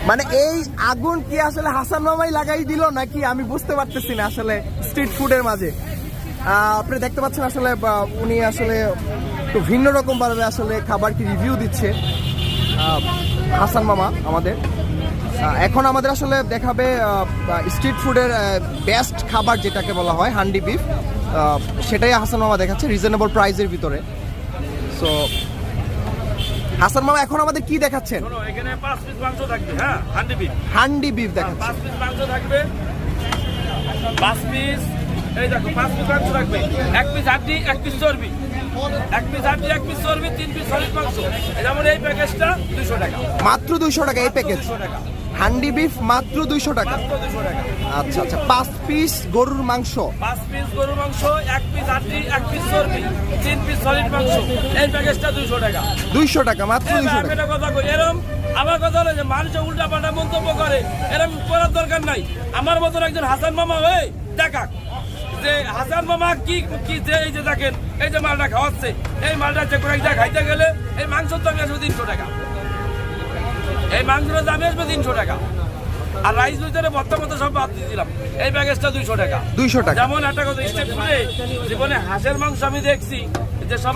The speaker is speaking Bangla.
মানে এই আগুন কি আসলে হাসান মামাই লাগাই দিল নাকি আমি বুঝতে পারতেছি না আসলে স্ট্রিট ফুডের মাঝে। আপনি দেখতে পাচ্ছেন আসলে উনি আসলে একটু ভিন্ন রকম ভাবে আসলে খাবারকে রিভিউ দিচ্ছে হাসান মামা আমাদের। এখন আমাদের আসলে দেখাবে স্ট্রিট ফুডের বেস্ট খাবার যেটাকে বলা হয় হান্ডি বিফ, সেটাই হাসান মামা দেখাচ্ছে রিজনেবল প্রাইসের ভিতরে। সো হাসান মামা এখন আমাদের কি দেখাচ্ছেন? এখানে 5 পিস মাংস থাকবে। হ্যাঁ, হান্ডি বিফ দেখাচ্ছেন। 5 পিস মাংস থাকবে, 5 পিস। এই দেখো 5 পিস মাংস থাকবে, 1 পিস হাড্ডি, 1 পিস চর্বি, 1 পিস হাড্ডি, 1 পিস চর্বি, 3 পিস সলিড মাংস। যেমন এই প্যাকেজটা 200 টাকা, মাত্র 200 টাকা এই প্যাকেজ। 200 টাকা হান্ডি বিফ মাত্র 200 টাকা। মাত্র 200 টাকা। আচ্ছা আচ্ছা, 5 পিস গরুর মাংস, 5 পিস গরুর মাংস, 1 পিস হাড্ডি, 1 পিস চর্বি, 3 পিস সলিড মাংস। এই প্যাকেজটা 200 টাকা। 200 টাকা, মাত্র 200 আমি টাকা। একটা কথা কই, এরকম আমার কথা হলো যে মানুষ উল্টা পাল্টা মন্তব্য করে, এরকম করার দরকার নাই। আমার মতন একজন হাসান মামা হয়ে দেখাক যে হাসান মামা কি কি যে এই যে দেখেন এই যে মালটা খাওয়াচ্ছে, এই মালটা যে কোনো একটা খাইতে গেলে এই মাংসের দাম আসবে 300 টাকা, এই মাংসের দাম আসবে 300 টাকা। আর রাইস ভিতরে ভর্তা মতো সব বাদ দিয়ে দিলাম, এই প্যাকেজটা 200 টাকা। 200 টাকা। যেমন একটা কথা, স্টেট ফুডে জীবনে হাঁসের মাংস আমি দেখছি যে সবাই